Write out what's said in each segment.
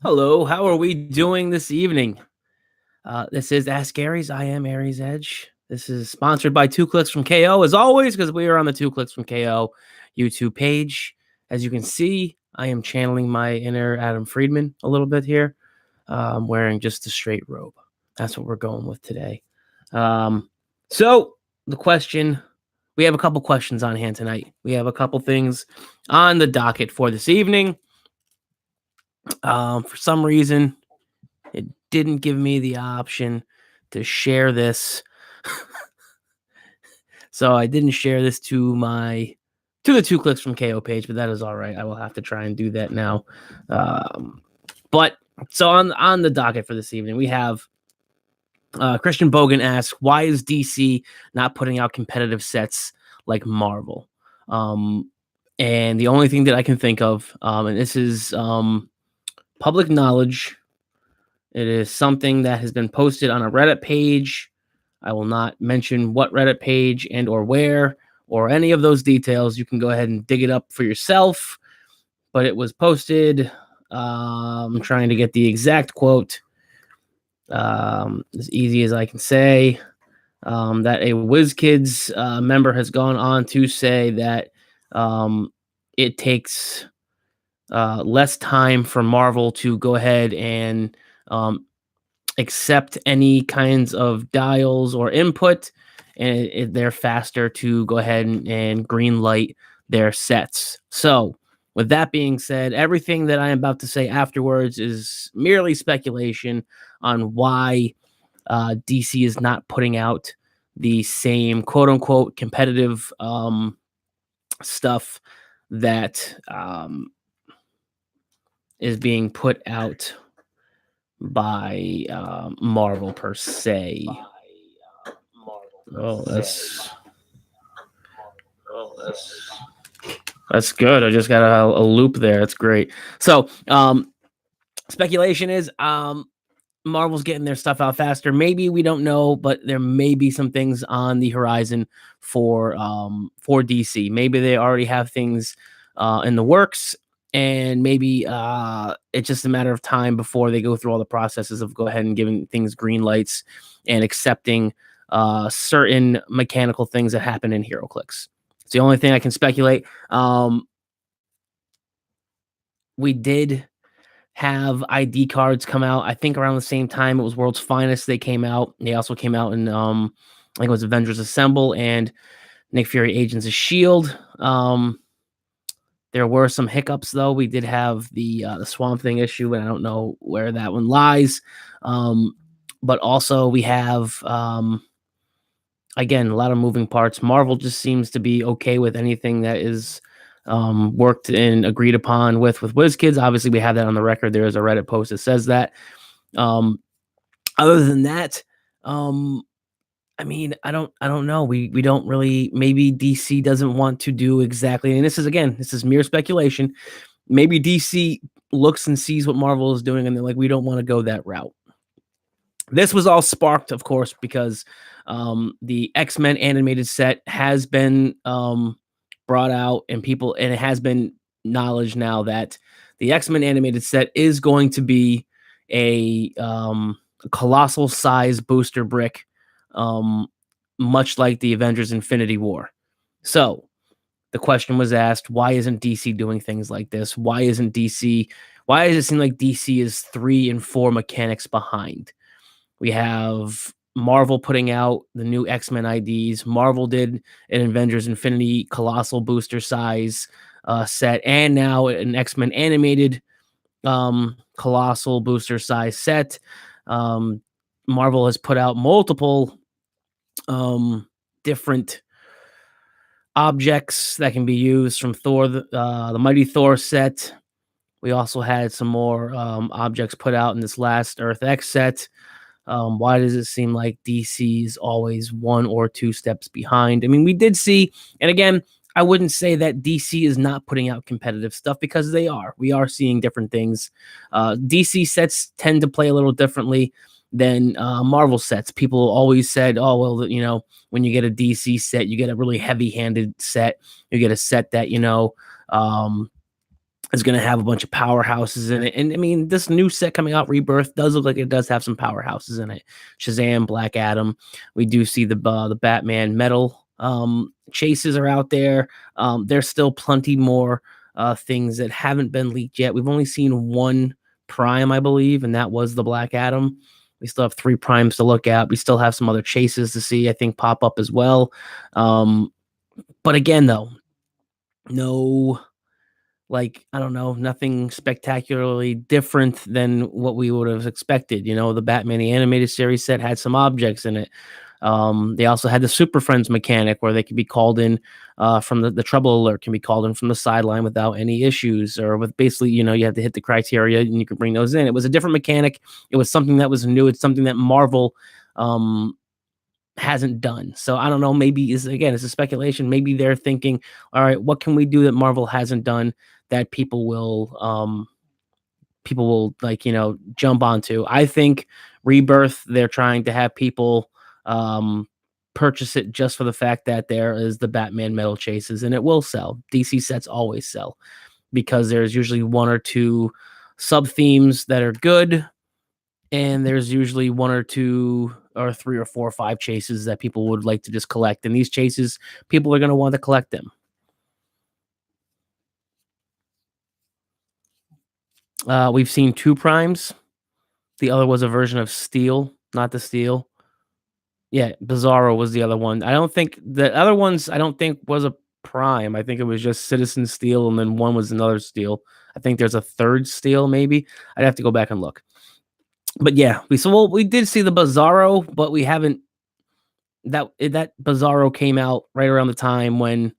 Hello, how are we doing this evening? This is Ask Aries. I am Aries Edge. This is sponsored by Two Clicks from KO, as always, because we are on the Two Clicks from KO YouTube page. As you can see, I am channeling my inner Adam Friedman a little bit here. I'm wearing just a straight robe. That's what we're going with today. So the question, we have a couple questions on hand tonight. We have a couple things on the docket for this evening. For some reason, it didn't give me the option to share this. So I didn't share this to the Two Clicks from KO page, but that is all right. I will have to try and do that now. But so on the docket for this evening, we have Christian Bogen asks, why is DC not putting out competitive sets like Marvel? And the only thing that I can think of, and this is public knowledge, it is something that has been posted on a Reddit page. I will not mention what Reddit page and or where or any of those details. You can go ahead and dig it up for yourself. But it was posted. I'm trying to get the exact quote. As easy as I can say. That a WizKids member has gone on to say that it takes less time for Marvel to go ahead and accept any kinds of dials or input, and they're faster to go ahead and green light their sets. So with that being said, everything that I am about to say afterwards is merely speculation on why DC is not putting out the same quote unquote competitive stuff that is being put out by Marvel per se. Oh, that's good. I just got a loop there. That's great. So, speculation is Marvel's getting their stuff out faster. Maybe we don't know, but there may be some things on the horizon for DC. Maybe they already have things in the works, and maybe it's just a matter of time before they go through all the processes of go ahead and giving things green lights and accepting certain mechanical things that happen in Heroclix. It's the only thing I can speculate. We did have ID cards come out. I think around the same time it was World's Finest. They came out. They also came out in I think it was Avengers Assemble and Nick Fury Agents of Shield. There were some hiccups though. We did have the Swamp Thing issue, and I don't know where that one lies. But also we have again a lot of moving parts. Marvel just seems to be okay with anything that is worked and agreed upon with WizKids. Obviously, we have that on the record. There is a Reddit post that says that. Other than that, I mean, I don't know. We don't really. Maybe DC doesn't want to do exactly. And this is mere speculation. Maybe DC looks and sees what Marvel is doing, and they're like, we don't want to go that route. This was all sparked, of course, because the X-Men animated set has been brought out, and it has been knowledge now that the X-Men animated set is going to be a colossal size booster brick, much like the Avengers Infinity War. So the question was asked, why isn't DC doing things like this? Why does it seem like DC is 3 and 4 mechanics behind? We have Marvel putting out the new X-Men IDs. Marvel did an Avengers Infinity Colossal Booster size set, and now an X-Men animated Colossal Booster size set. Marvel has put out multiple different objects that can be used from Thor, the Mighty Thor set. We also had some more objects put out in this last Earth X set. Why does it seem like DC is always 1 or 2 steps behind? I mean, we did see, and again, I wouldn't say that DC is not putting out competitive stuff because they are. We are seeing different things. DC sets tend to play a little differently than Marvel sets. People always said, oh, well, when you get a DC set, you get a really heavy-handed set. You get a set that, is going to have a bunch of powerhouses in it. And I mean, this new set coming out, Rebirth, does look like it does have some powerhouses in it. Shazam, Black Adam. We do see the Batman metal chases are out there. There's still plenty more things that haven't been leaked yet. We've only seen one prime, I believe, and that was the Black Adam. We still have 3 primes to look at. We still have some other chases to see, I think, pop up as well. But again, though, no, like, I don't know, nothing spectacularly different than what we would have expected. The Batman the Animated Series set had some objects in it. They also had the Super Friends mechanic where they could be called in from the trouble alert can be called in from the sideline without any issues, or with basically, you have to hit the criteria and you can bring those in. It was a different mechanic. It was something that was new. It's something that Marvel hasn't done. So I don't know. Maybe it's a speculation. Maybe they're thinking, all right, what can we do that Marvel hasn't done that people will like, jump onto? I think Rebirth, they're trying to have people purchase it just for the fact that there is the Batman metal chases, and it will sell. DC sets always sell because there's usually 1 or 2 sub themes that are good, and there's usually 1 or 2 or 3 or 4 or 5 chases that people would like to just collect. And these chases, people are going to want to collect them. We've seen 2 primes. The other was a version of Steel, not the Steel. Yeah, Bizarro was the other one. I don't think the other ones, I don't think was a prime. I think it was just Citizen Steel, and then one was another Steel. I think there's a third Steel, maybe. I'd have to go back and look. But yeah, we did see the Bizarro, but we haven't. That Bizarro came out right around the time when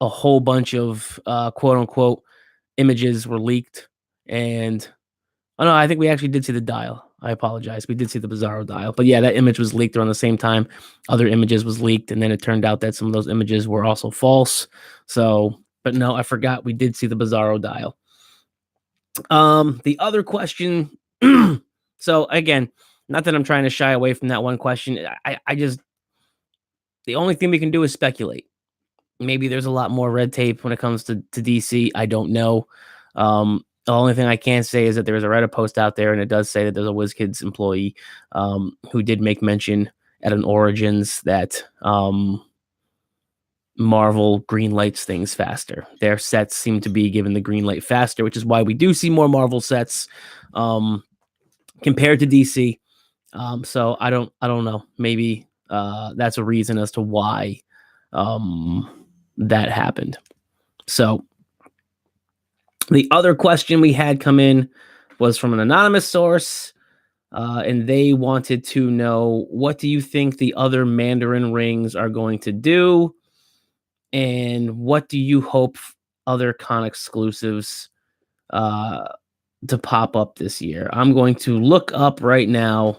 a whole bunch of quote unquote images were leaked. And oh no, I think we actually did see the dial. I apologize. We did see the Bizarro dial. But yeah, that image was leaked around the same time other images was leaked, and then it turned out that some of those images were also false. So, but no, I forgot we did see the Bizarro dial. The other question, so again, not that I'm trying to shy away from that one question. I just, the only thing we can do is speculate. Maybe there's a lot more red tape when it comes to DC. I don't know. The only thing I can say is that there's a Reddit post out there, and it does say that there's a WizKids employee who did make mention at an Origins that Marvel green lights things faster. Their sets seem to be given the green light faster, which is why we do see more Marvel sets compared to DC. So I don't know. Maybe that's a reason as to why that happened. So the other question we had come in was from an anonymous source, and they wanted to know, what do you think the other Mandarin Rings are going to do? And what do you hope other con exclusives to pop up this year? I'm going to look up right now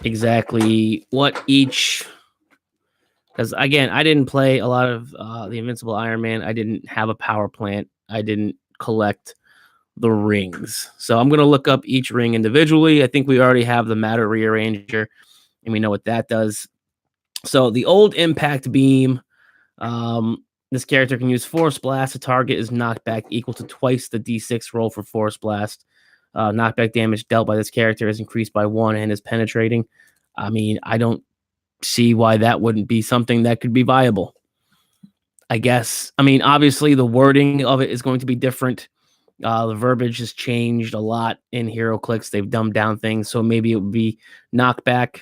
exactly what each, because again, I didn't play a lot of the Invincible Iron Man. I didn't have a power plant. I didn't collect the rings. So I'm going to look up each ring individually. I think we already have the Matter Rearranger, and we know what that does. So the old Impact Beam, this character can use Force Blast. The target is knocked back equal to twice the D6 roll for Force Blast. Knockback damage dealt by this character is increased by 1 and is penetrating. I mean, I don't see why that wouldn't be something that could be viable. I guess. I mean, obviously, the wording of it is going to be different. The verbiage has changed a lot in Heroclix. They've dumbed down things, so maybe it would be knockback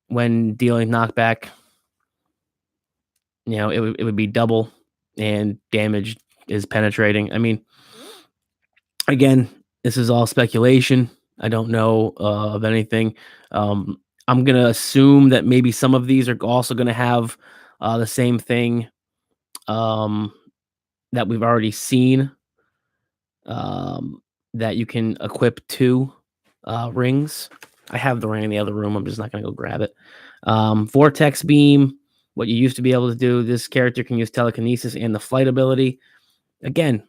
when dealing knockback. It would be double, and damage is penetrating. I mean, again, this is all speculation. I don't know of anything. I'm going to assume that maybe some of these are also going to have the same thing that we've already seen, that you can equip 2 rings. I have the ring in the other room. I'm just not going to go grab it. Vortex Beam, what you used to be able to do. This character can use telekinesis and the flight ability. Again,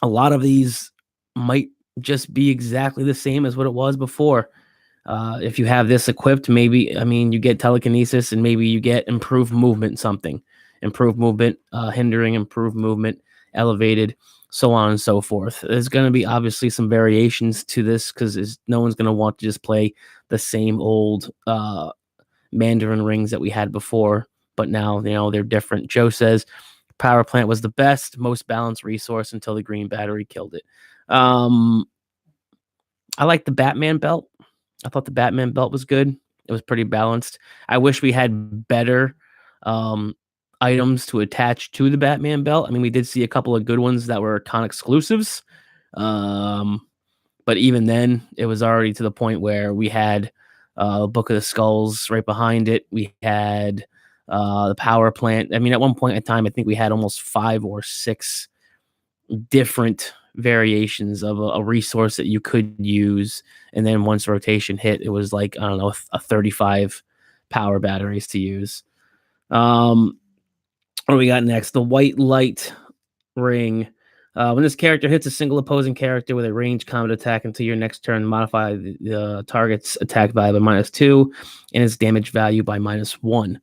a lot of these might just be exactly the same as what it was before. If you have this equipped, maybe, I mean, you get telekinesis and maybe you get improved movement, something. Improved movement, hindering improved movement. elevated, so on and so forth. There's going to be obviously some variations to this because no one's going to want to just play the same old Mandarin Rings that we had before, but now they're different. Joe says power plant was the best, most balanced resource until the green battery killed it. I like the Batman belt. I thought the Batman belt was good. It was pretty balanced. I wish we had better um, items to attach to the Batman belt. I mean, we did see a couple of good ones that were con exclusives. Um, but even then, it was already to the point where we had Book of the Skulls right behind it. We had the power plant. I mean, at one point in time, I think we had almost 5 or 6 different variations of a resource that you could use. And then once rotation hit, it was like, I don't know, a 35 power batteries to use. What do we got next? The white light ring. When this character hits a single opposing character with a ranged combat attack until your next turn, modify the target's attack value by -2 and its damage value by -1.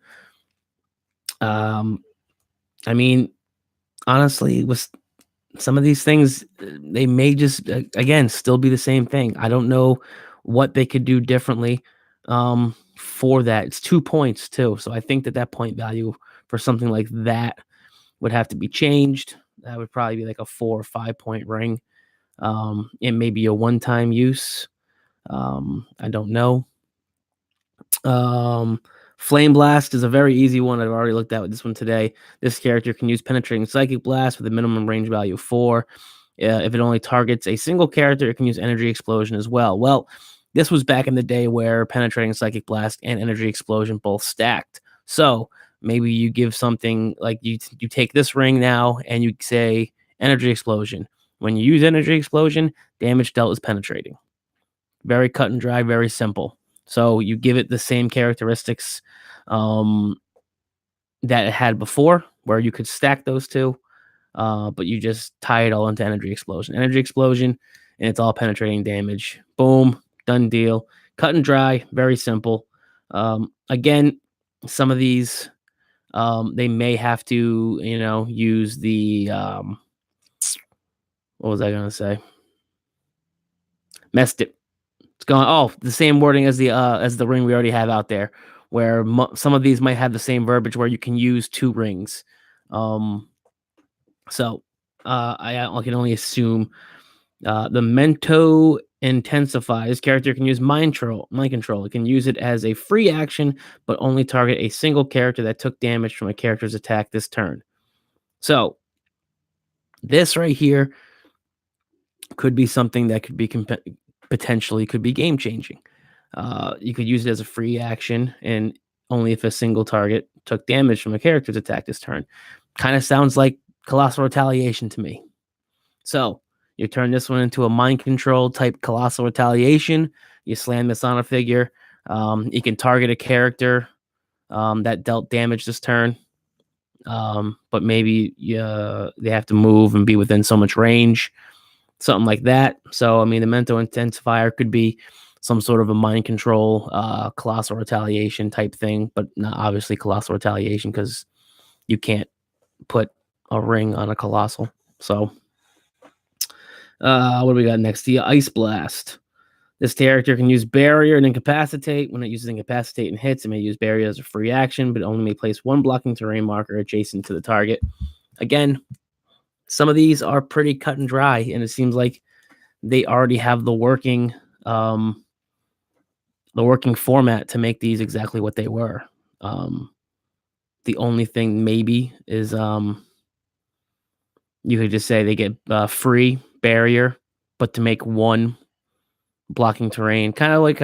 I mean, honestly, with some of these things, they may just again still be the same thing. I don't know what they could do differently for that. It's 2 points too, so I think that point value for something like that would have to be changed. That would probably be like a 4 or 5 point ring. It may be a one-time use. I don't know. Um, Flame Blast is a very easy one. I've already looked at with this one today. This character can use Penetrating Psychic Blast with a minimum range value of 4. If it only targets a single character, it can use Energy Explosion as well. Well, this was back in the day where Penetrating Psychic Blast and Energy Explosion both stacked. So maybe you give something like you take this ring now and you say Energy Explosion. When you use Energy Explosion, damage dealt is penetrating. Very cut and dry, very simple. So you give it the same characteristics that it had before, where you could stack those two, but you just tie it all into Energy Explosion. Energy Explosion, and it's all penetrating damage. Boom, done deal. Cut and dry, very simple. Again, some of these, they may have to, use the, what was I going to say? Messed it. It's gone. Oh, the same wording as the ring we already have out there, where some of these might have the same verbiage where you can use 2 rings. So I can only assume the Mento Intensify. This character can use mind control. It can use it as a free action, but only target a single character that took damage from a character's attack this turn. So this right here could be something that could be potentially could be game changing. You could use it as a free action, and only if a single target took damage from a character's attack this turn. Kind of sounds like Colossal Retaliation to me. So you turn this one into a mind control type Colossal Retaliation. You slam this on a figure. You can target a character that dealt damage this turn, but maybe they have to move and be within so much range, something like that. So, I mean, the Mento Intensifier could be some sort of a mind control, Colossal Retaliation type thing, but not obviously Colossal Retaliation because you can't put a ring on a Colossal. So, what do we got next? The Ice Blast. This character can use Barrier and Incapacitate. When it uses Incapacitate and hits, it may use Barrier as a free action, but only may place 1 blocking terrain marker adjacent to the target. Again, some of these are pretty cut and dry, and it seems like they already have the working format to make these exactly what they were. The only thing maybe is you could just say they get free Barrier, but to make 1 blocking terrain, kind of like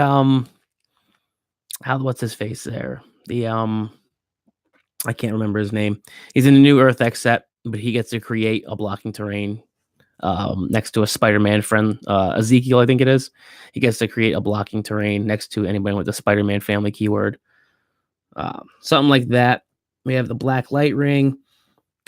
what's his face there? The I can't remember his name. He's in the new Earth X set, but he gets to create a blocking terrain next to a Spider-Man friend, Ezekiel, I think it is. He gets to create a blocking terrain next to anybody with the Spider-Man family keyword. Something like that. We have the Black Light Ring.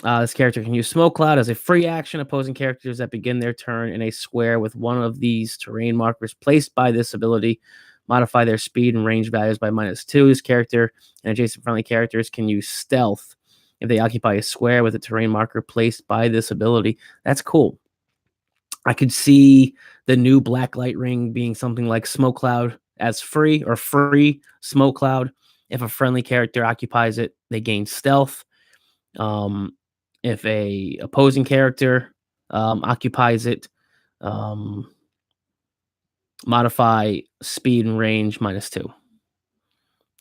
This character can use Smoke Cloud as a free action. Opposing characters that begin their turn in a square with one of these terrain markers placed by this ability modify their speed and range values by -2. This character and adjacent friendly characters can use Stealth if they occupy a square with a terrain marker placed by this ability. That's cool. I could see the new black light ring being something like Smoke Cloud as free Smoke Cloud. If a friendly character occupies it, they gain stealth. Um, if a opposing character occupies it, um, modify speed and range -2.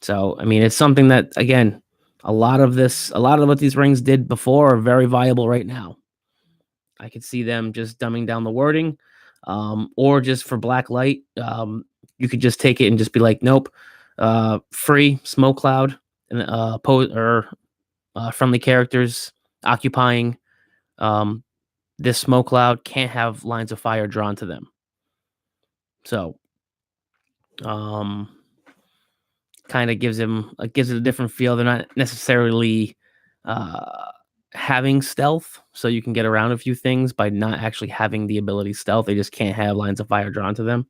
So I mean, it's something that again, a lot of what these rings did before are very viable right now. I could see them just dumbing down the wording, or just for black light, you could just take it and just be like, nope, free smoke cloud and friendly characters occupying um, this smoke cloud can't have lines of fire drawn to them. So, um, kind of gives it a different feel. They're not necessarily uh, having stealth, so you can get around a few things by not actually having the ability stealth. They just can't have lines of fire drawn to them.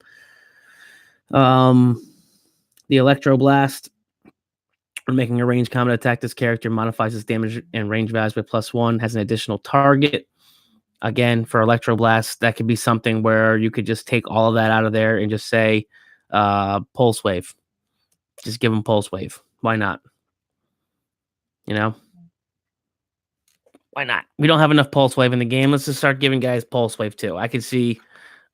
Um, the Electro Blast. When making a ranged combat attack, this character modifies its damage and range values by +1, has an additional target. Again, for Electro Blast, that could be something where you could just take all of that out of there and just say Pulse Wave. Just give them Pulse Wave. Why not? You know? Why not? We don't have enough Pulse Wave in the game. Let's just start giving guys Pulse Wave too. I could see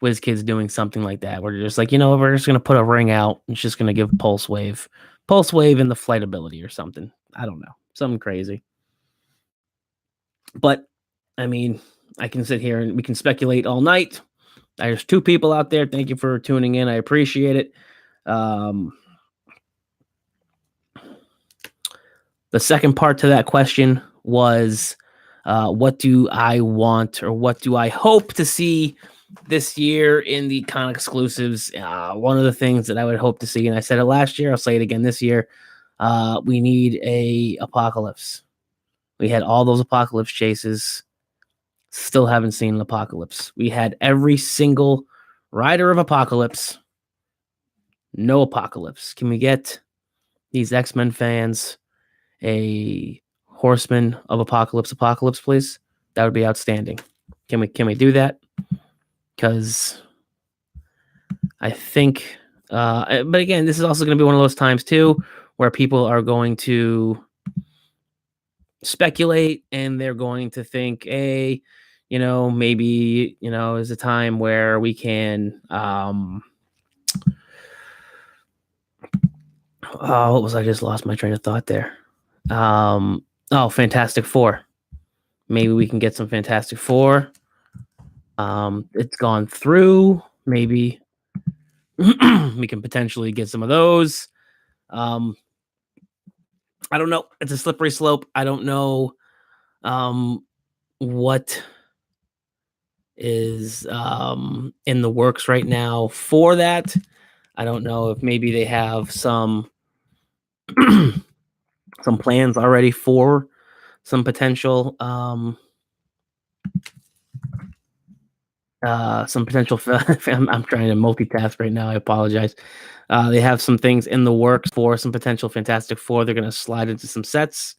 WizKids doing something like that, where they're just like, we're just going to put a ring out. It's just going to give Pulse Wave and the flight ability or something. I don't know. Something crazy. But, I mean, I can sit here and we can speculate all night. There's 2 people out there. Thank you for tuning in. I appreciate it. The second part to that question was, what do I want or what do I hope to see this year in the con exclusives? One of the things that I would hope to see, and I said it last year, I'll say it again this year, we need a Apocalypse. We had all those Apocalypse chases. Still haven't seen an Apocalypse. We had every single rider of Apocalypse. No Apocalypse. Can we get these X-Men fans a Horseman of Apocalypse, please? That would be outstanding. Can we do that? Because I think, but again, this is also going to be one of those times too where people are going to speculate and they're going to think, hey, maybe is a time where we can what was I just lost my train of thought there. Fantastic Four. Maybe we can get some Fantastic Four. It's gone through. Maybe we can potentially get some of those. I don't know. It's a slippery slope. I don't know what is in the works right now for that. I don't know if maybe they have some some plans already for some potential I'm trying to multitask right now. I apologize. They have some things in the works for some potential Fantastic Four. They're going to slide into some sets.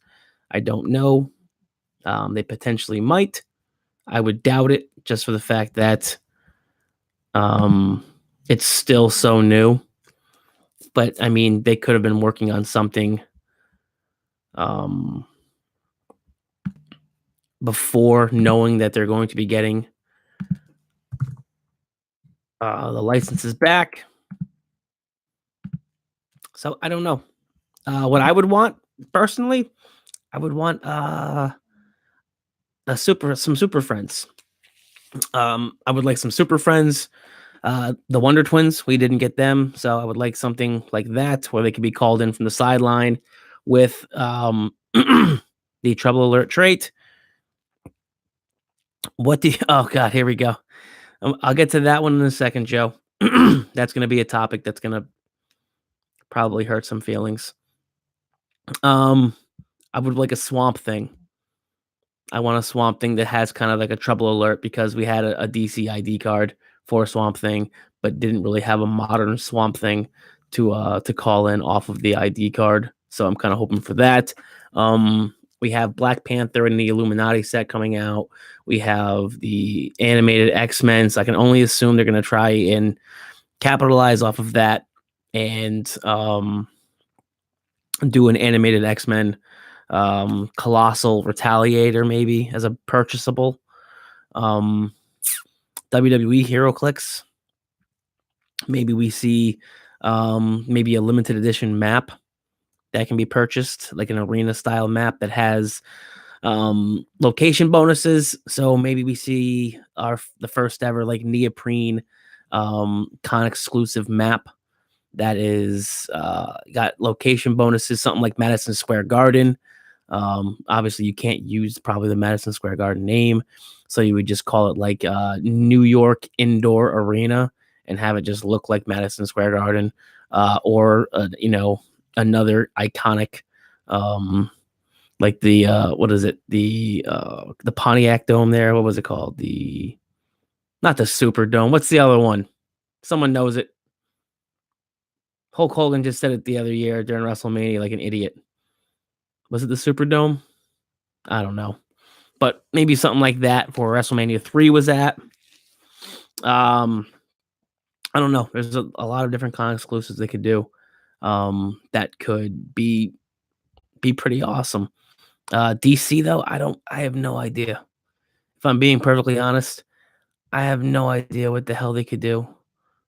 I don't know. They potentially might. I would doubt it, just for the fact that it's still so new. But I mean, they could have been working on something before knowing that they're going to be getting the licenses back. So I don't know. What I would want personally, I would want some Super Friends. I would like some Super Friends. The Wonder Twins, we didn't get them, so I would like something like that where they could be called in from the sideline with the Trouble Alert trait. Oh God, here we go. I'll get to that one in a second, Joe. That's going to be a topic that's going to probably hurt some feelings. I would like a Swamp Thing. I want a Swamp Thing that has kind of like a Trouble Alert, because we had a DC ID card for Swamp Thing, but didn't really have a modern Swamp Thing to call in off of the ID card. So I'm kind of hoping for that. We We have Black Panther and the Illuminati set coming out. We have the animated X-Men. So I can only assume they're going to try and capitalize off of that and do an animated X-Men, Colossal Retaliator maybe as a purchasable. WWE Heroclix. Maybe we see maybe a limited edition map that can be purchased, like an arena style map that has location bonuses. So maybe we see the first ever like neoprene con exclusive map that is got location bonuses, something like Madison Square Garden. Obviously, you can't use probably the Madison Square Garden name, so you would just call it like New York Indoor Arena and have it just look like Madison Square Garden, or another iconic, like the what is it, the Pontiac Dome there? What was it called? The Not the Superdome. What's the other one? Someone knows it. Hulk Hogan just said it the other year during WrestleMania like an idiot. Was it the Superdome? I don't know. But maybe something like that for WrestleMania 3 was at. I don't know. There's a lot of different con exclusives they could do that could be pretty awesome. DC though, I have no idea. If I'm being perfectly honest, I have no idea what the hell they could do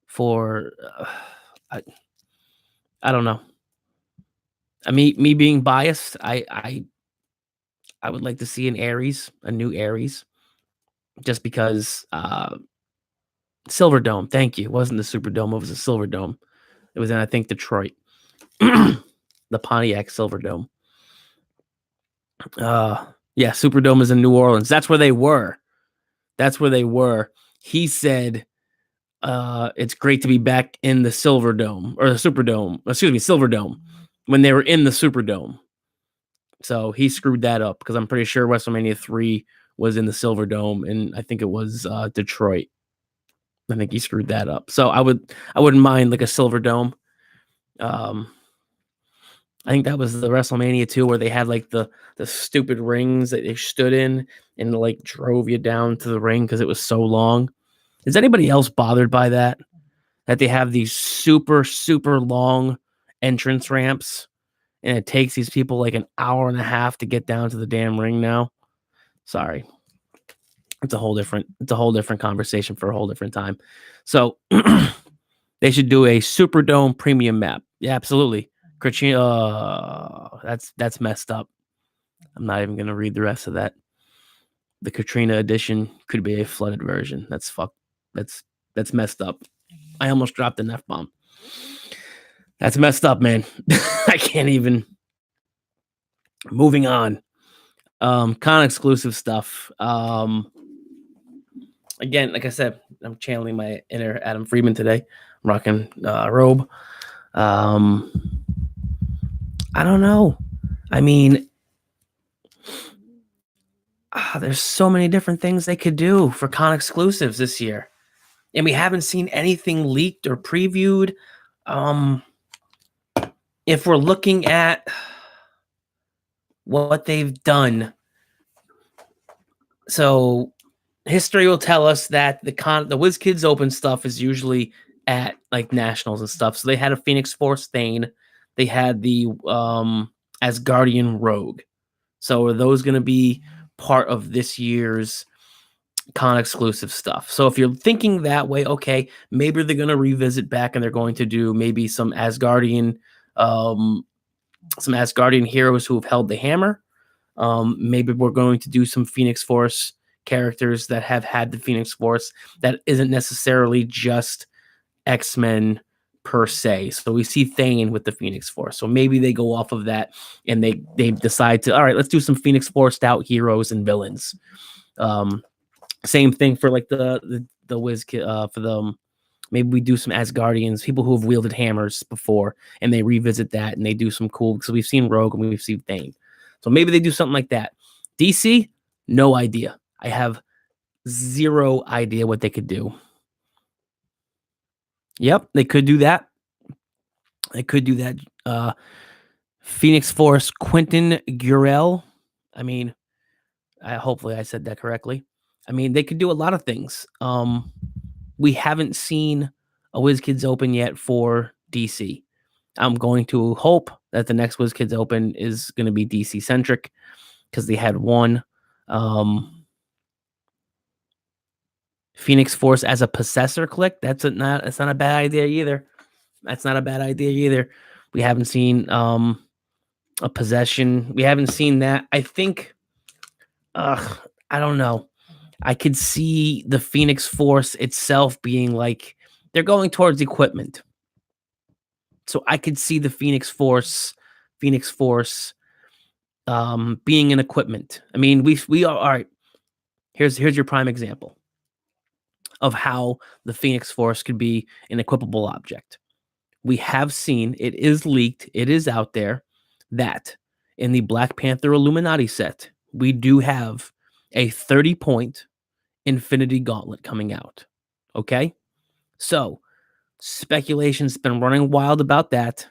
for I, I don't know. I mean, me being biased, I would like to see a new Ares, just because Silver Dome. Thank you. It wasn't the Superdome. It was a Silver Dome. It was in, I think, Detroit. The Pontiac Silver Dome. Yeah, Superdome is in New Orleans. That's where they were. He said it's great to be back in the Silver Dome, or the Superdome. Excuse me, Silver Dome, when they were in the Superdome. So he screwed that up because I'm pretty sure WrestleMania 3 was in the Silver Dome, and I think it was Detroit. I think he screwed that up. So I wouldn't mind like a Silver Dome. I think that was the WrestleMania 2 where they had like the stupid rings that they stood in and like drove you down to the ring because it was so long. Is anybody else bothered by that? That they have these super, super long entrance ramps and it takes these people like an hour and a half to get down to the damn ring now? Sorry. It's a whole different conversation for a whole different time. So they should do a Superdome premium map. Yeah, absolutely. That's messed up. I'm not even gonna read the rest of that. The Katrina edition could be a flooded version. That's messed up. I almost dropped an F-bomb. That's messed up, man. I can't even. Moving on. Con exclusive stuff. Again, like I said, I'm channeling my inner Adam Friedman today. I'm rocking robe. I don't know. I mean, there's so many different things they could do for con exclusives this year, and we haven't seen anything leaked or previewed. If we're looking at what they've done, so history will tell us that the WizKids Open stuff is usually at like nationals and stuff. So they had a Phoenix Force Thane, they had the Asgardian Rogue. So are those going to be part of this year's con exclusive stuff? So if you're thinking that way, okay, maybe they're going to revisit back and they're going to do maybe some Asgardian heroes who have held the hammer. Maybe we're going to do some Phoenix Force characters that have had the Phoenix Force that isn't necessarily just X-Men per se. So we see Thane with the Phoenix Force. So maybe they go off of that and they decide to, all right, let's do some Phoenix Forced out heroes and villains. Same thing for like the Wiz for them. Maybe we do some Asgardians, people who have wielded hammers before, and they revisit that and they do some cool, because we've seen Rogue and we've seen Thane. So maybe they do something like that. DC, no idea. I have zero idea what they could do. Yep, they could do that. Phoenix Force Quentin Gurel. I mean, hopefully I said that correctly. I mean, they could do a lot of things. We haven't seen a WizKids Open yet for DC. I'm going to hope that the next WizKids Open is going to be DC centric because they had one. Um, Phoenix Force as a possessor click. That's not a bad idea either. That's not a bad idea either. We haven't seen a possession. We haven't seen that. I think I don't know. I could see the Phoenix Force itself being like they're going towards equipment. So I could see the Phoenix Force being an equipment. I mean, we are all right. Here's your prime example of how the Phoenix Force could be an equipable object. We have seen it is leaked, it is out there that in the Black Panther Illuminati set, we do have a 30-point Infinity Gauntlet coming out. Okay? So, speculation's been running wild about that.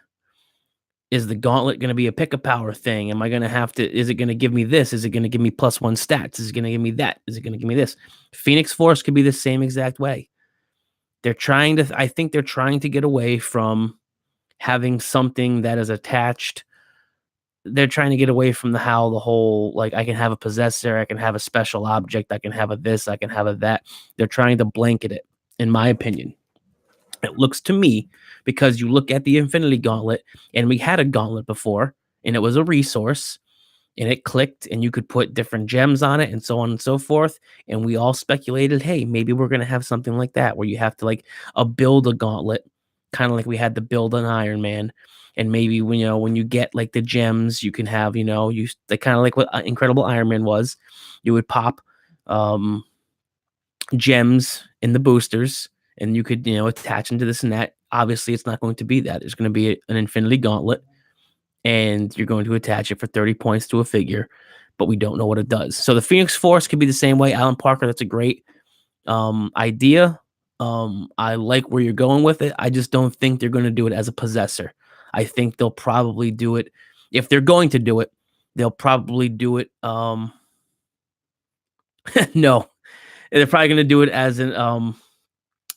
Is the gauntlet going to be a pick a power thing? Am I going to have to? Is it going to give me this? Is it going to give me +1 stats? Is it going to give me that? Is it going to give me this? Phoenix Force could be the same exact way. They're trying to, I think they're trying to get away from having something that is attached. They're trying to get away from the whole, like, I can have a possessor, I can have a special object, I can have a this, I can have a that. They're trying to blanket it, in my opinion. It looks to me, because you look at the Infinity Gauntlet, and we had a gauntlet before, and it was a resource, and it clicked, and you could put different gems on it, and so on and so forth. And we all speculated, hey, maybe we're gonna have something like that, where you have to like build a gauntlet, kind of like we had to build an Iron Man. And maybe when you get like the gems, you can have you like kind of like what Incredible Iron Man was. You would pop um gems in the boosters, and you could attach them to this and that. Obviously, it's not going to be that. It's going to be an Infinity Gauntlet, and you're going to attach it for 30 points to a figure, but we don't know what it does. So the Phoenix Force could be the same way. Alan Parker, that's a great idea. I like where you're going with it. I just don't think they're going to do it as a possessor. I think they'll probably do it. If they're going to do it, they'll probably do it. No, they're probably going to do it as an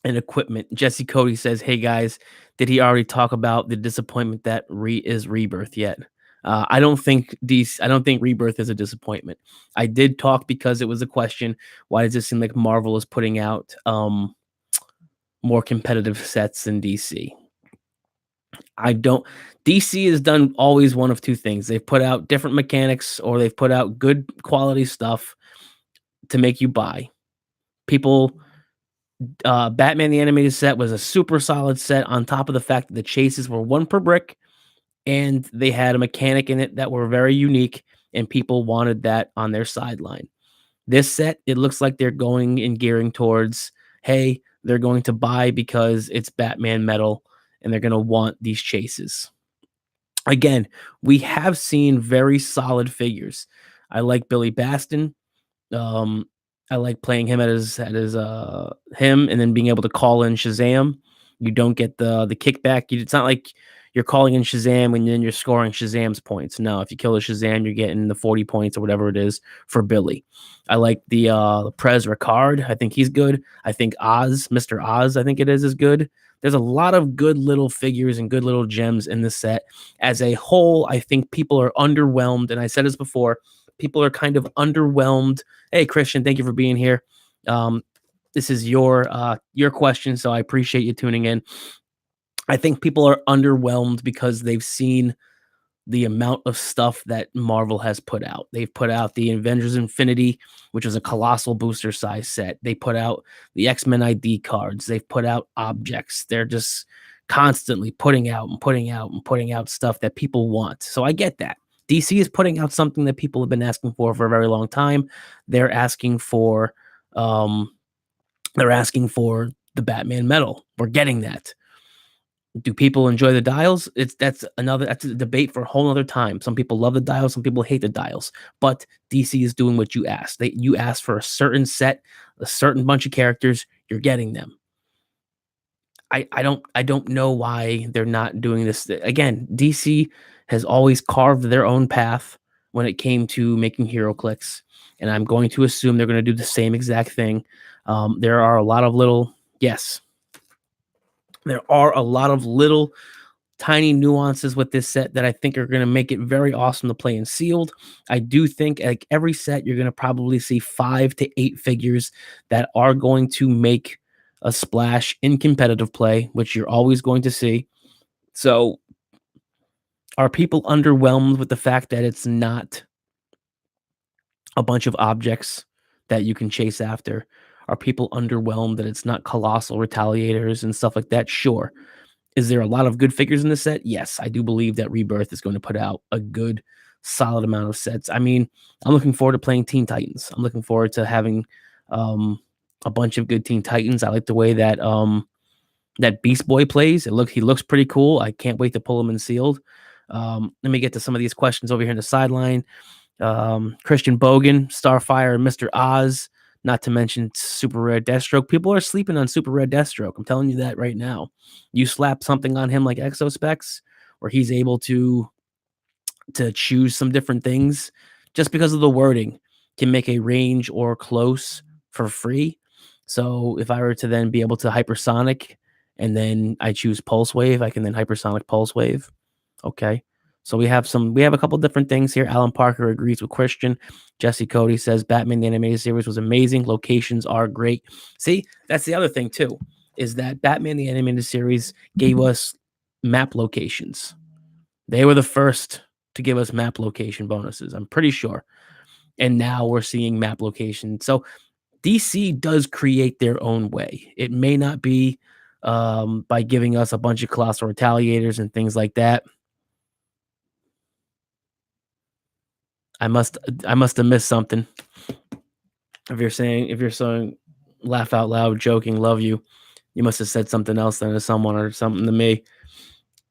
equipment. Jesse Cody says, "Hey guys, did he already talk about the disappointment that is Rebirth yet?" I don't think Rebirth is a disappointment. I did talk because it was a question. Why does it seem like Marvel is putting out more competitive sets than DC? I don't. DC has done always one of two things. They've put out different mechanics, or they've put out good quality stuff to make you buy. People Batman the Animated Set was a super solid set, on top of the fact that the chases were one per brick, and they had a mechanic in it that were very unique, and people wanted that on their sideline. This set, it looks like they're going and gearing towards, hey, they're going to buy because it's Batman metal, and they're going to want these chases. Again, we have seen very solid figures. I like Billy Baston. Um, I like playing him him, and then being able to call in Shazam. You don't get the kickback. It's not like you're calling in Shazam and then you're scoring Shazam's points. No, if you kill a Shazam, you're getting the 40 points or whatever it is for Billy. I like the Prez Ricard. I think he's good. I think Mr. Oz, I think it is good. There's a lot of good little figures and good little gems in this set. As a whole, I think people are underwhelmed, and I said this before, people are kind of underwhelmed. Hey, Christian, thank you for being here. This is your question, so I appreciate you tuning in. I think people are underwhelmed because they've seen the amount of stuff that Marvel has put out. They've put out the Avengers Infinity, which is a colossal booster size set. They put out the X-Men ID cards. They've put out objects. They're just constantly putting out and putting out and putting out stuff that people want. So I get that. DC is putting out something that people have been asking for a very long time. They're asking for the Batman medal. We're getting that. Do people enjoy the dials? That's a debate for a whole other time. Some people love the dials, some people hate the dials. But DC is doing what you asked. You asked for a certain set, a certain bunch of characters. You're getting them. I don't know why they're not doing this. Again, DC has always carved their own path. when it came to making Heroclix, and I'm going to assume they're going to do the same exact thing. There are a lot of little, yes, there are a lot of little tiny nuances with this set that I think are going to make it very awesome to play in sealed. I do think like every set, you're going to probably see 5 to 8 figures that are going to make a splash in competitive play, which you're always going to see. So, are people underwhelmed with the fact that it's not a bunch of objects that you can chase after? Are people underwhelmed that it's not colossal retaliators and stuff like that? Sure. Is there a lot of good figures in the set? Yes, I do believe that Rebirth is going to put out a good, solid amount of sets. I mean, I'm looking forward to playing Teen Titans. I'm looking forward to having um, a bunch of good Teen Titans. I like the way that that Beast Boy plays. He looks pretty cool. I can't wait to pull him in sealed. Let me get to some of these questions over here in the sideline. Christian Bogen, Starfire, and Mr. Oz, not to mention super rare Deathstroke. People are sleeping on super rare Deathstroke. I'm telling you that right now. You slap something on him like Exospecs, where he's able to choose some different things just because of the wording can make a range or close for free. So if I were to then be able to hypersonic and then I choose pulse wave, I can then hypersonic pulse wave. Okay. So we have a couple different things here. Alan Parker agrees with Christian. Jesse Cody says Batman the animated series was amazing. Locations are great. See, that's the other thing too, is that Batman the animated series gave us map locations. They were the first to give us map location bonuses, I'm pretty sure. And now we're seeing map location. So DC does create their own way. It may not be by giving us a bunch of colossal retaliators and things like that. I must I must have missed something. If you're saying laugh out loud, joking, love you, you must have said something else then to someone or something to me,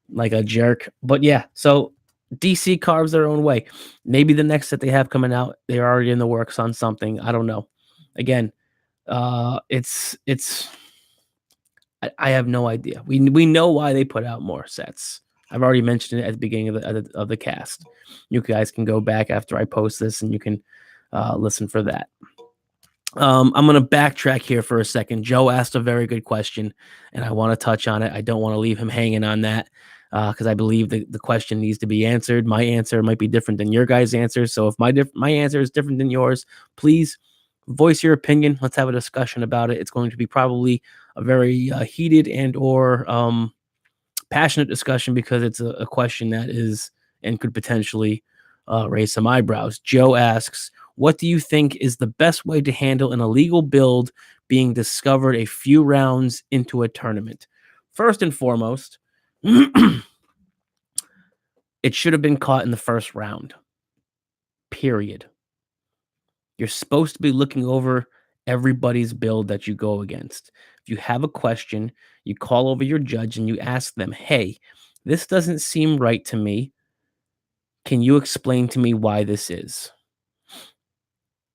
like a jerk. But yeah, so DC carves their own way. Maybe the next set they have coming out, they're already in the works on something. I don't know. Again, it's I have no idea. We know why they put out more sets. I've already mentioned it at the beginning of the cast. You guys can go back after I post this and you can listen for that. I'm going to backtrack here for a second. Joe asked a very good question, and I want to touch on it. I don't want to leave him hanging on that because I believe the question needs to be answered. My answer might be different than your guys' answer. So if my answer is different than yours, please voice your opinion. Let's have a discussion about it. It's going to be probably a very heated and or passionate discussion because it's a question that is and could potentially raise some eyebrows. Joe asks, what do you think is the best way to handle an illegal build being discovered a few rounds into a tournament? First and foremost, it should have been caught in the first round. Period. You're supposed to be looking over everybody's build that you go against. If you have a question, you call over your judge and you ask them, hey, this doesn't seem right to me. Can you explain to me why this is?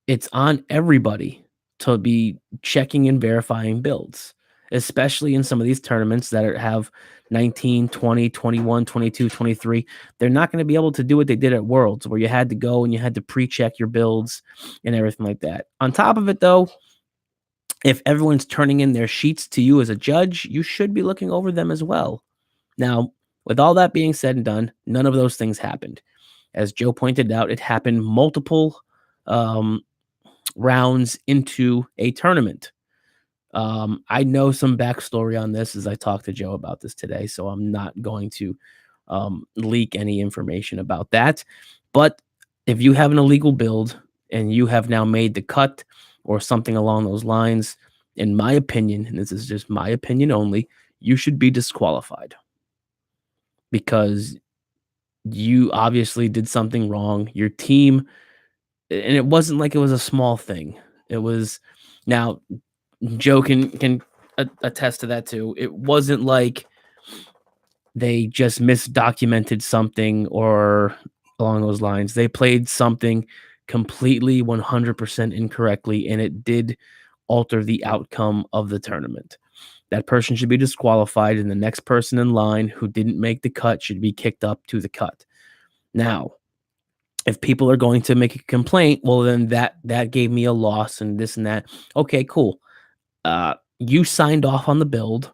It's on everybody to be checking and verifying builds, especially in some of these tournaments that have 19, 20, 21, 22, 23. They're not going to be able to do what they did at Worlds, where you had to go and you had to pre-check your builds and everything like that. On top of it, though, if everyone's turning in their sheets to you as a judge, you should be looking over them as well. Now, with all that being said and done, none of those things happened. As Joe pointed out, it happened multiple um, rounds into a tournament. I know some backstory on this as I talked to Joe about this today, so I'm not going to leak any information about that. But if you have an illegal build and you have now made the cut or something along those lines, in my opinion, and this is just my opinion only, you should be disqualified because you obviously did something wrong. Your team, and it wasn't like it was a small thing. It was now Joe can attest to that too. It wasn't like they just misdocumented something or along those lines. They played something completely 100% incorrectly, and it did alter the outcome of the tournament. That person should be disqualified, and the next person in line who didn't make the cut should be kicked up to the cut. Now, If people are going to make a complaint, well, then that gave me a loss and this and that. Okay, cool. You signed off on the build.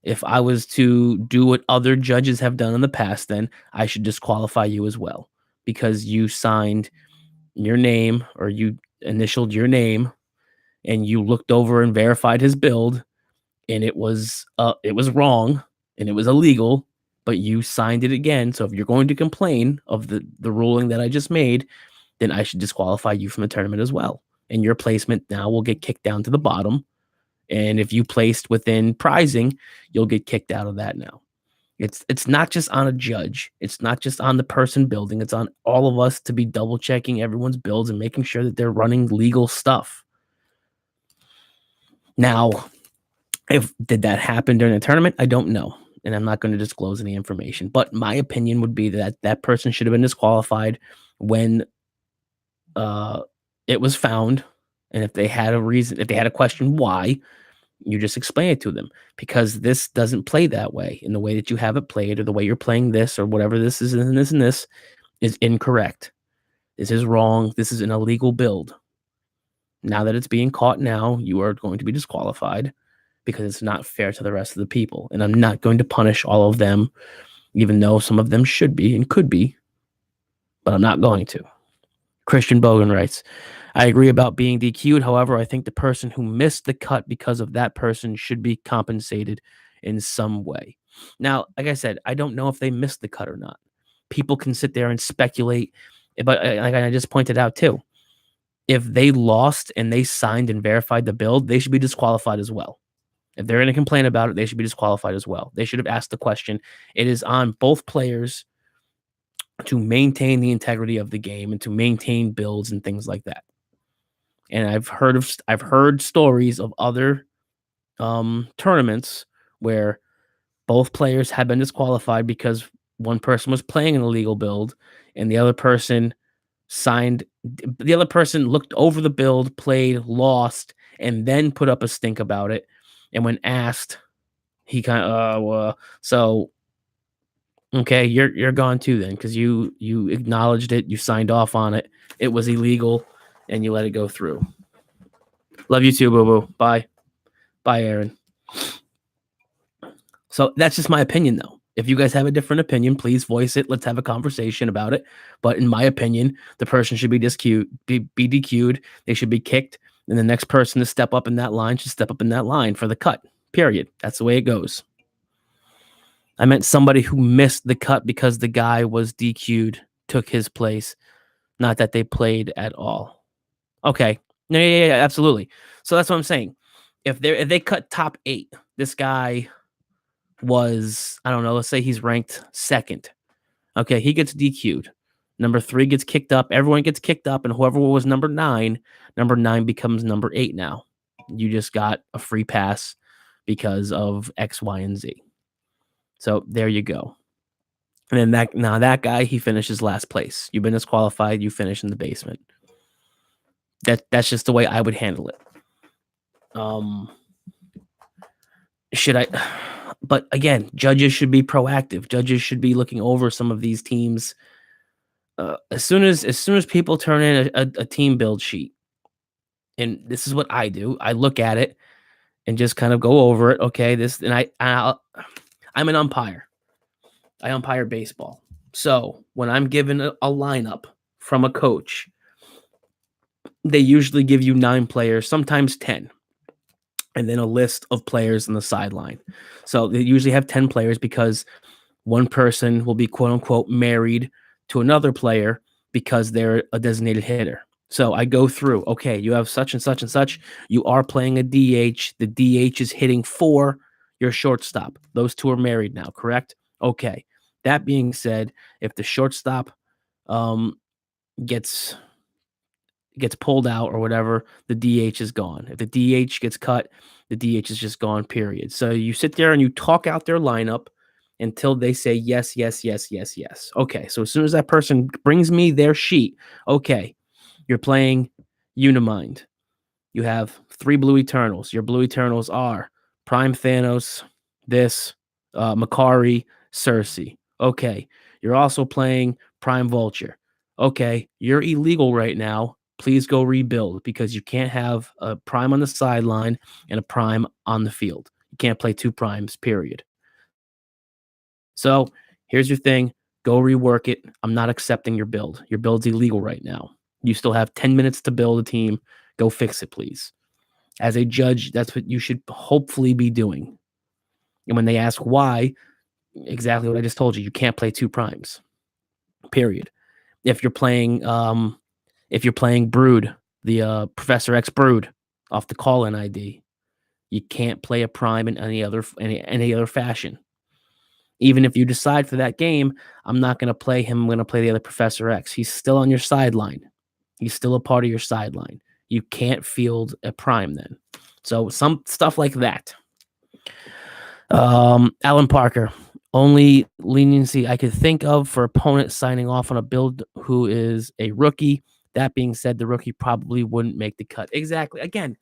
If I was to do what other judges have done in the past, then I should disqualify you as well because you signed your name or you initialed your name and you looked over and verified his build and it was wrong and it was illegal, but you signed it again. So if you're going to complain of the ruling that I just made, then I should disqualify you from the tournament as well. And your placement now will get kicked down to the bottom. And if you placed within prizing, you'll get kicked out of that now. It's not just on a judge. It's not just on the person building. It's on all of us to be double checking everyone's builds and making sure that they're running legal stuff. Now, if did that happen during the tournament? I don't know. And I'm not going to disclose any information. But my opinion would be that that person should have been disqualified when it was found. And if they had a reason, if they had a question why, you just explain it to them because this doesn't play that way in the way that you have it played or the way you're playing this or whatever this is and this is incorrect. This is wrong. This is an illegal build. Now that it's being caught now, you are going to be disqualified because it's not fair to the rest of the people. And I'm not going to punish all of them, even though some of them should be and could be, but I'm not going to. Christian Bogen writes, I agree about being DQ'd. However, I think the person who missed the cut because of that person should be compensated in some way. Now, like I said, I don't know if they missed the cut or not. People can sit there and speculate, but like I just pointed out too, if they lost and they signed and verified the build, they should be disqualified as well. If they're going to complain about it, they should be disqualified as well. They should have asked the question. It is on both players to maintain the integrity of the game and to maintain builds and things like that. And I've heard stories of other tournaments where both players had been disqualified because one person was playing an illegal build and the other person looked over the build, played, lost, and then put up a stink about it. And when asked, he kind of so okay, you're gone too then because you acknowledged it, you signed off on it, it was illegal, and you let it go through. Love you too, boo boo. Bye, Aaron. So that's just my opinion, though. If you guys have a different opinion, please voice it. Let's have a conversation about it. But in my opinion, the person should be DQ'd. They should be kicked, and the next person to step up in that line should step up in that line for the cut. Period. That's the way it goes. I meant somebody who missed the cut because the guy was DQ'd, took his place, not that they played at all. Okay. Yeah, absolutely. So that's what I'm saying. If they cut top 8, this guy was, I don't know, let's say he's ranked second. Okay, he gets DQ'd. Number 3 gets kicked up. Everyone gets kicked up, and whoever was number 9 becomes number 8 now. You just got a free pass because of X, Y, and Z. So there you go. And then that guy, he finishes last place. You've been disqualified. You finish in the basement. That's just the way I would handle it. Should I? But again, judges should be proactive. Judges should be looking over some of these teams. As soon as people turn in a team build sheet, and this is what I do. I look at it and just kind of go over it. Okay, I'm an umpire. I umpire baseball. So when I'm given a lineup from a coach, they usually give you 9 players, sometimes 10, and then a list of players on the sideline. So they usually have 10 players because one person will be quote unquote married to another player because they're a designated hitter. So I go through, okay, you have such and such and such. You are playing a DH. The DH is hitting for your shortstop. Those 2 are married now, correct? Okay. That being said, if the shortstop gets pulled out or whatever, the DH is gone. If the DH gets cut, the DH is just gone, period. So you sit there and you talk out their lineup until they say yes, yes, yes, yes, yes. Okay, so as soon as that person brings me their sheet, okay, you're playing Unimind. You have 3 Blue Eternals. Your Blue Eternals are Prime Thanos, Makari, Cersei. Okay, you're also playing Prime Vulture. Okay, you're illegal right now. Please go rebuild because you can't have a prime on the sideline and a prime on the field. You can't play two primes, period. So here's your thing. Go rework it. I'm not accepting your build. Your build's illegal right now. You still have 10 minutes to build a team. Go fix it, please. As a judge, that's what you should hopefully be doing. And when they ask why, exactly what I just told you, you can't play two primes. Period. If you're playing Brood, the Professor X Brood off the call-in ID, you can't play a prime in any other fashion. Even if you decide for that game, I'm not going to play him. I'm going to play the other Professor X. He's still on your sideline. He's still a part of your sideline. You can't field a prime then. So some stuff like that. Alan Parker. Only leniency I could think of for opponent signing off on a build who is a rookie. That being said, the rookie probably wouldn't make the cut. Exactly. Again,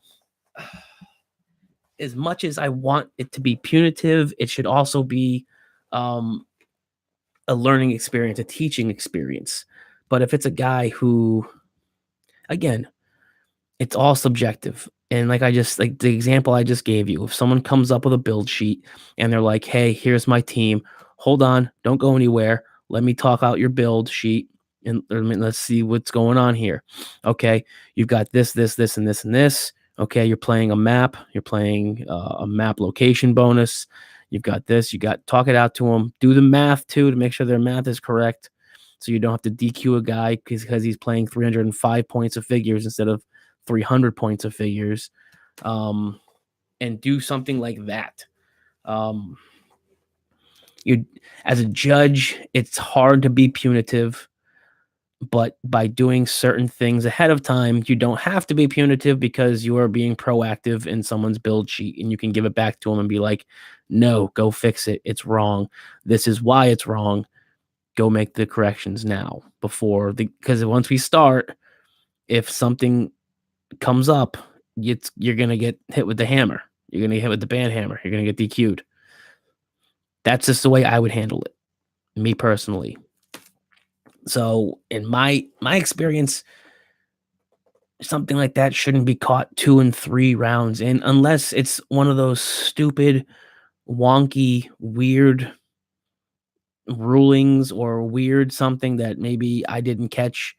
as much as I want it to be punitive, it should also be um, a learning experience, a teaching experience. But if it's a guy who, again, it's all subjective. And like the example I just gave you, if someone comes up with a build sheet and they're like, "Hey, here's my team. Hold on, don't go anywhere. Let me talk out your build sheet and let's see what's going on here." Okay, you've got this, this, this, and this, and this. Okay, you're playing a map. You're playing a map location bonus. You've got this. You got talk it out to them. Do the math too to make sure their math is correct, so you don't have to DQ a guy because he's playing 305 points of figures instead of 300 points of figures, and do something like that. Um, you, as a judge, it's hard to be punitive, but by doing certain things ahead of time, you don't have to be punitive because you are being proactive in someone's build sheet, and you can give it back to them and be like, "No, go fix it. It's wrong. This is why it's wrong. Go make the corrections now because once we start, if something comes up, you're gonna get hit with the hammer. You're gonna get hit with the band hammer. You're gonna get DQ'd. That's just the way I would handle it, me personally. So in my experience, something like that shouldn't be caught 2 and 3 rounds in, unless it's one of those stupid, wonky, weird rulings or weird something that maybe I didn't catch,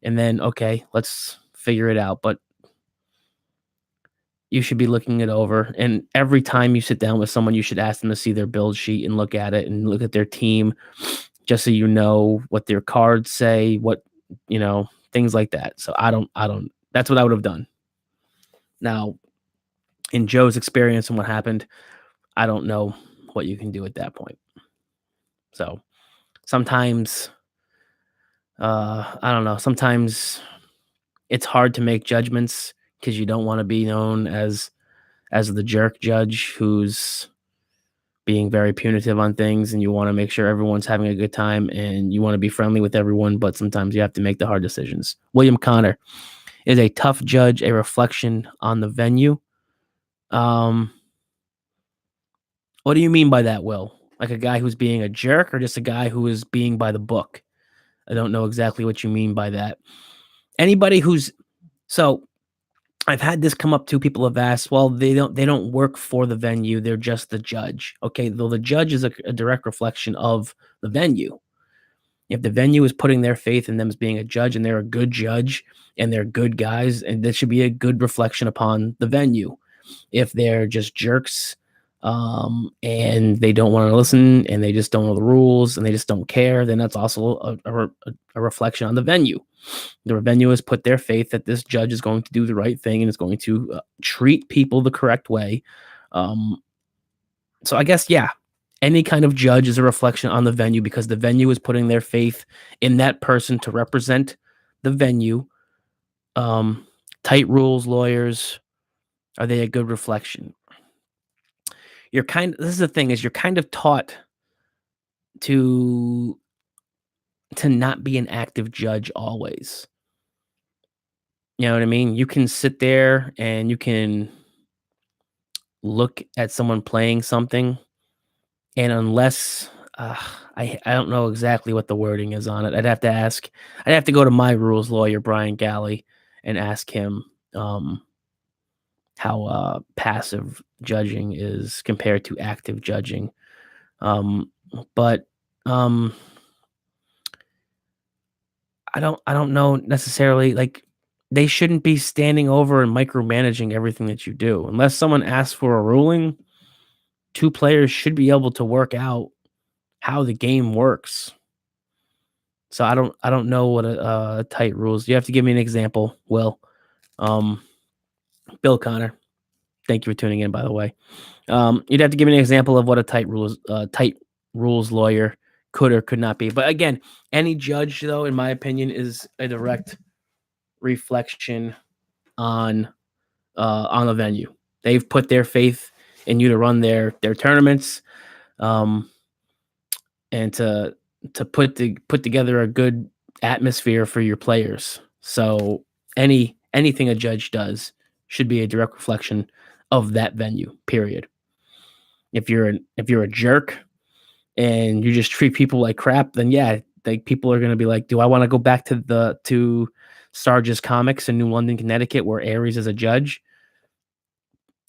and then okay, let's figure it out. But you should be looking it over. And every time you sit down with someone, you should ask them to see their build sheet and look at it and look at their team just so you know what their cards say, things like that. So that's what I would have done. Now, in Joe's experience and what happened, I don't know what you can do at that point. So sometimes, I don't know, sometimes it's hard to make judgments because you don't want to be known as the jerk judge who's being very punitive on things, and you want to make sure everyone's having a good time and you want to be friendly with everyone, but sometimes you have to make the hard decisions. William Connor, is a tough judge a reflection on the venue? Um, what do you mean by that, Will? Like a guy who's being a jerk or just a guy who is being by the book? I don't know exactly what you mean by that. Anybody who's so I've had this come up too. People have asked, well, they don't work for the venue. They're just the judge. Okay, though the judge is a direct reflection of the venue. If the venue is putting their faith in them as being a judge and they're a good judge and they're good guys, and that should be a good reflection upon the venue. If they're just jerks, and they don't want to listen and they just don't know the rules and they just don't care, then that's also a reflection on the venue. The venue has put their faith that this judge is going to do the right thing and is going to treat people the correct way. So I guess, yeah, any kind of judge is a reflection on the venue because the venue is putting their faith in that person to represent the venue. Tight rules, lawyers, are they a good reflection? This is the thing, is you're kind of taught to not be an active judge always. You know what I mean? You can sit there and you can look at someone playing something, and unless uh, I don't know exactly what the wording is on it. I'd have to go to my rules lawyer, Brian Galley, and ask him, um, how, passive judging is compared to active judging. Um, but, um, I don't know necessarily, like, they shouldn't be standing over and micromanaging everything that you do. Unless someone asks for a ruling, 2 players should be able to work out how the game works. So I don't know what a tight rules. You have to give me an example, Will. Um, Bill Connor, thank you for tuning in, by the way. You'd have to give me an example of what a tight rules lawyer could or could not be. But again, any judge, though, in my opinion, is a direct reflection on on the venue. They've put their faith in you to run their tournaments, um, and to put together a good atmosphere for your players. So anything a judge does should be a direct reflection of that venue. Period. If you're a jerk and you just treat people like crap, then yeah, like people are gonna be like, do I want to go back to Sarge's Comics in New London, Connecticut, where Aries is a judge,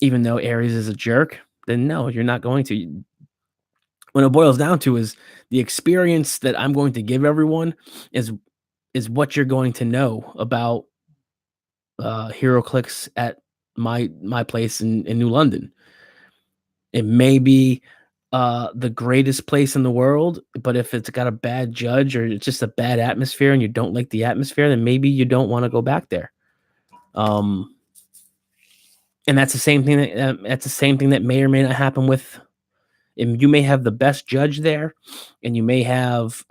even though Aries is a jerk? Then no, you're not going to. When it boils down to is the experience that I'm going to give everyone is is what you're going to know about Heroclix at my place in New London. It may be the greatest place in the world, but if it's got a bad judge or it's just a bad atmosphere and you don't like the atmosphere, then maybe you don't want to go back there. Um, and that's the same thing that may or may not happen with. And you may have the best judge there, and you may have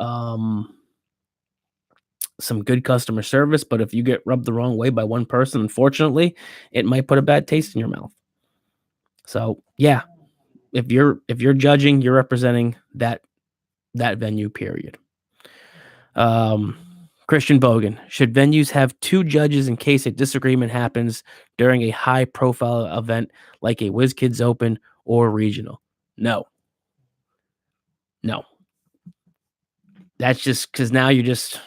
some good customer service, but if you get rubbed the wrong way by one person, unfortunately, it might put a bad taste in your mouth. So yeah, if you're judging, you're representing that venue. Period. Um, Christian Bogen, should venues have two judges in case a disagreement happens during a high profile event like a WizKids Open or regional? No, no. That's just because now you're just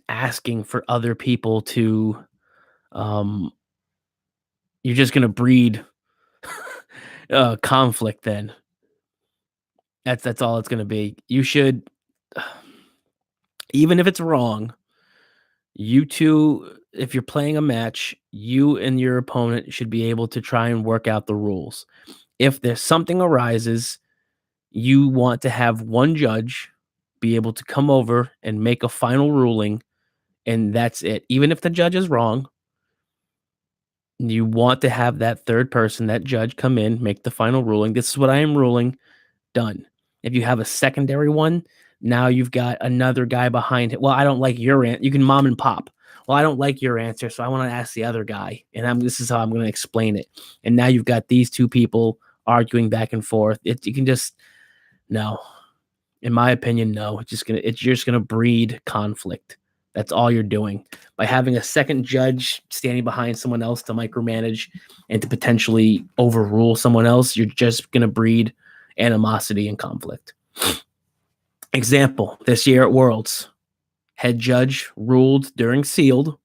asking for other people to um you're just gonna breed conflict then. That's all it's gonna be. You should even if it's wrong, you two if you're playing a match, you and your opponent should be able to try and work out the rules. If there's something arises, you want to have one judge be able to come over and make a final ruling, and that's it. Even if the judge is wrong, you want to have that third person, that judge, come in, make the final ruling. This is what I am ruling. Done. If you have a secondary one, now you've got another guy behind it. Well, I don't like your answer. You can mom and pop. Well, I don't like your answer, so I want to ask the other guy, and this is how I'm going to explain it. And now you've got these two people arguing back and forth. You can just no, in my opinion, no. It's just gonna breed conflict. That's all you're doing by having a second judge standing behind someone else to micromanage and to potentially overrule someone else. You're just gonna breed animosity and conflict. Example: this year at Worlds, head judge ruled during sealed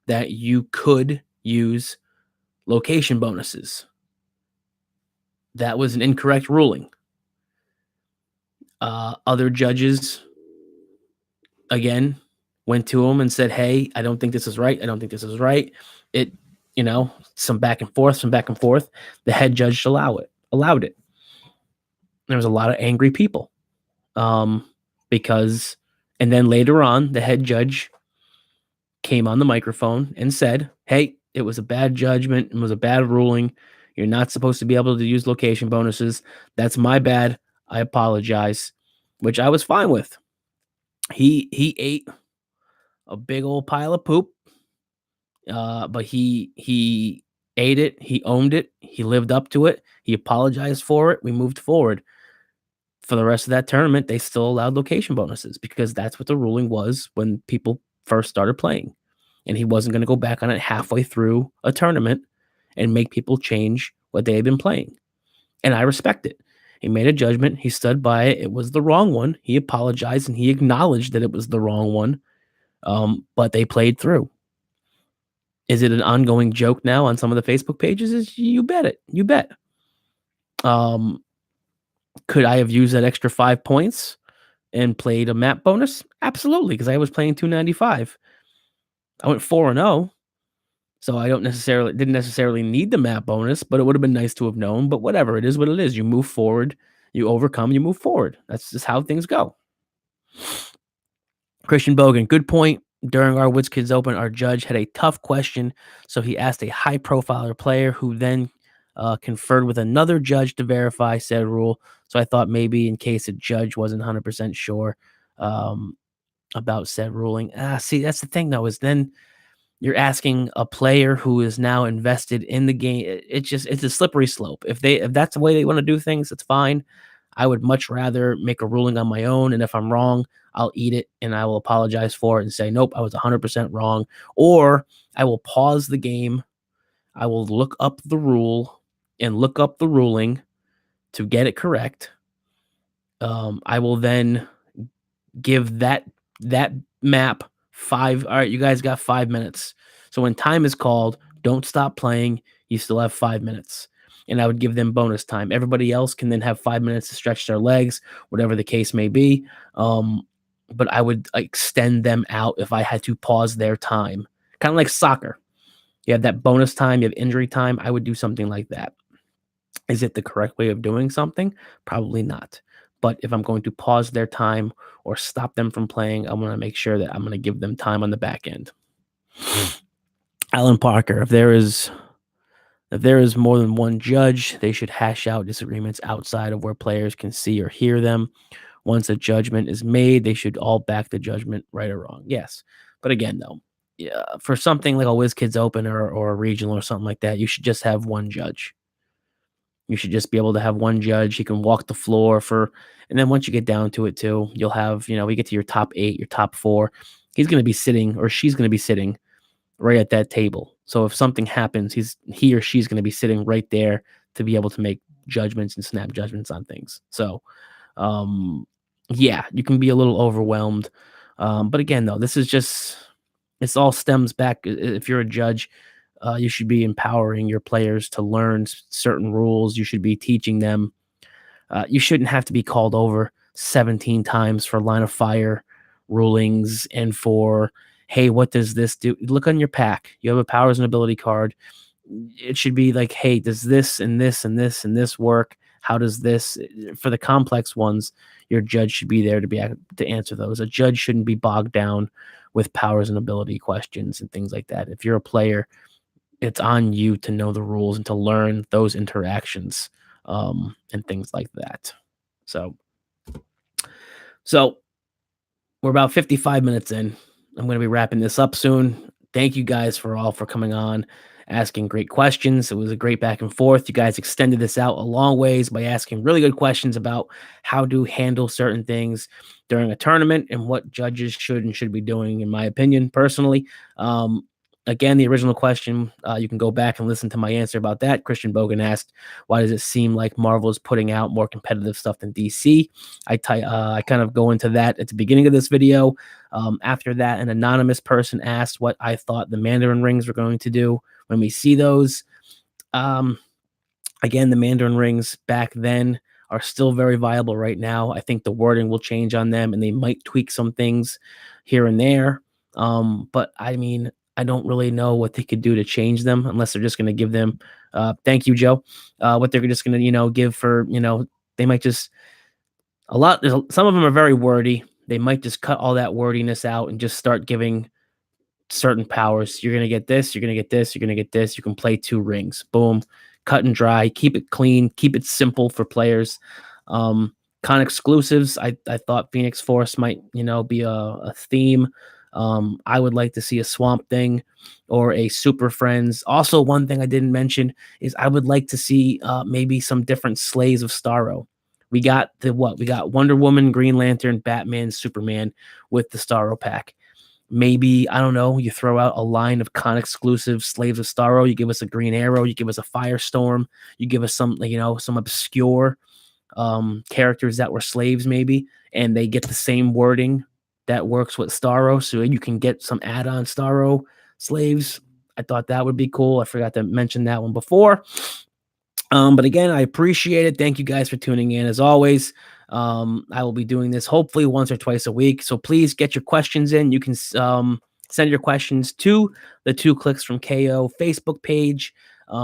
that you could use location bonuses. That was an incorrect ruling. Other judges again went to him and said, "Hey, I don't think this is right. I don't think this is right." It, some back and forth, some back and forth. The head judge allowed it. There was a lot of angry people, because, and then later on, the head judge came on the microphone and said, "Hey, it was a bad judgment. It was a bad ruling. You're not supposed to be able to use location bonuses. That's my bad. I apologize," which I was fine with. He ate a big old pile of poop, but he ate it. He owned it. He lived up to it. He apologized for it. We moved forward. For the rest of that tournament, they still allowed location bonuses because that's what the ruling was when people first started playing. And he wasn't going to go back on it halfway through a tournament and make people change what they had been playing. And I respect it. He made a judgment. He stood by it. It was the wrong one. He apologized and he acknowledged that it was the wrong one. But they played through. Is it an ongoing joke now on some of the Facebook pages? Is you bet it. You bet. Um, could I have used that extra 5 points and played a map bonus? Absolutely, because I was playing 295. I went 4-0, so I didn't necessarily need the map bonus, but it would have been nice to have known. But whatever, it is what it is. You move forward, you overcome, you move forward. That's just how things go. Christian Bogen, good point. During our Woods Kids Open, our judge had a tough question, so he asked a high-profile player who then conferred with another judge to verify said rule. So I thought maybe in case a judge wasn't 100% sure um, about said ruling. See, that's the thing though, is then you're asking a player who is now invested in the game. It's a slippery slope. If that's the way they want to do things, it's fine. I would much rather make a ruling on my own, and if I'm wrong, I'll eat it and I will apologize for it and say, nope, I was 100% wrong. Or I will pause the game. I will look up the rule and look up the ruling to get it correct. I will then give that map 5. All right, you guys got 5 minutes. So when time is called, don't stop playing. You still have 5 minutes. And I would give them bonus time. Everybody else can then have 5 minutes to stretch their legs, whatever the case may be. But I would extend them out if I had to pause their time. Kind of like soccer. You have that bonus time, you have injury time. I would do something like that. Is it the correct way of doing something? Probably not. But if I'm going to pause their time or stop them from playing, I'm going to make sure that I'm going to give them time on the back end. Alan Parker, if there is more than one judge, they should hash out disagreements outside of where players can see or hear them. Once a judgment is made, they should all back the judgment, right or wrong. Yes. But again, though, yeah, for something like a Whiz Kids Open or a regional or something like that, you should just have one judge. You should just be able to have one judge. He can walk the floor and then once you get down to it too, you'll have, we get to your top 8, your top 4. He's going to be sitting or she's going to be sitting right at that table. So if something happens, he or she's going to be sitting right there to be able to make judgments and snap judgments on things. So, yeah, you can be a little overwhelmed. But again, though, this all stems back. If you're a judge, you should be empowering your players to learn certain rules. You should be teaching them. You shouldn't have to be called over 17 times for line of fire rulings and for, hey, what does this do? Look on your pack. You have a powers and ability card. It should be like, hey, does this and this and this and this work? How does this? For the complex ones, your judge should be there to answer those. A judge shouldn't be bogged down with powers and ability questions and things like that. If you're a player, it's on you to know the rules and to learn those interactions and things like that. So we're about 55 minutes in. I'm going to be wrapping this up soon. Thank you guys for coming on, asking great questions. It was a great back and forth. You guys extended this out a long ways by asking really good questions about how to handle certain things during a tournament and what judges should be doing, in my opinion, personally. Again, the original question, you can go back and listen to my answer about that. Christian Bogen asked, why does it seem like Marvel is putting out more competitive stuff than DC? I kind of go into that at the beginning of this video. After that, an anonymous person asked what I thought the Mandarin Rings were going to do when we see those. Again, the Mandarin Rings back then are still very viable right now. I think the wording will change on them, and they might tweak some things here and there. But I mean, I don't really know what they could do to change them unless they're just going to give them, thank you, Joe, what they're just going to, give for, they might just, some of them are very wordy. They might just cut all that wordiness out and just start giving certain powers. You're going to get this, you're going to get this, you're going to get this. You can play 2 rings. Boom. Cut and dry. Keep it clean. Keep it simple for players. Con exclusives. I thought Phoenix Force might, be a theme. I would like to see a Swamp Thing or a Super Friends. Also, one thing I didn't mention is I would like to see maybe some different slays of Starro. We got We got Wonder Woman, Green Lantern, Batman, Superman with the Starro pack. Maybe, I don't know, you throw out a line of con exclusive Slaves of Starro. You give us a Green Arrow. You give us a Firestorm. You give us some, some obscure characters that were slaves, maybe, and they get the same wording that works with Starro, so you can get some add-on Starro slaves. I thought that would be cool. I forgot to mention that one before. But again, I appreciate it. Thank you guys for tuning in. As always, I will be doing this hopefully once or twice a week. So please get your questions in. You can send your questions to the Two Clicks from KO Facebook page.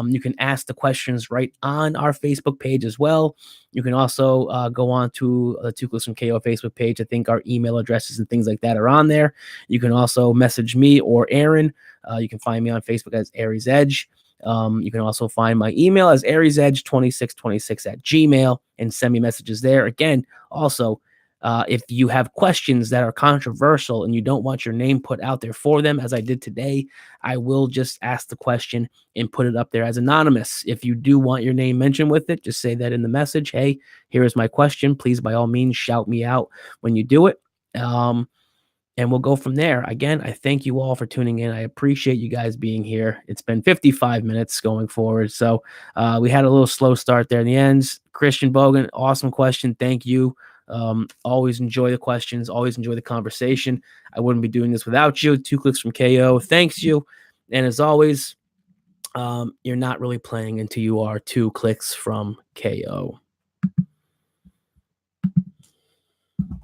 You can ask the questions right on our Facebook page as well. You can also go on to the Two Clicks from KO Facebook page. I think our email addresses and things like that are on there. You can also message me or Aaron. You can find me on Facebook as Aries Edge. You can also find my email as AriesEdge2626 at Gmail and send me messages there. Again, also, if you have questions that are controversial and you don't want your name put out there for them, as I did today, I will just ask the question and put it up there as anonymous. If you do want your name mentioned with it, just say that in the message. Hey, here is my question. Please, by all means, shout me out when you do it. And we'll go from there. Again, I thank you all for tuning in. I appreciate you guys being here. It's been 55 minutes going forward. So we had a little slow start there in the ends. Christian Bogen, awesome question. Thank you. Always enjoy the questions. Always enjoy the conversation. I wouldn't be doing this without you. Two Clicks from KO. Thanks you. And as always, you're not really playing until you are two clicks from KO.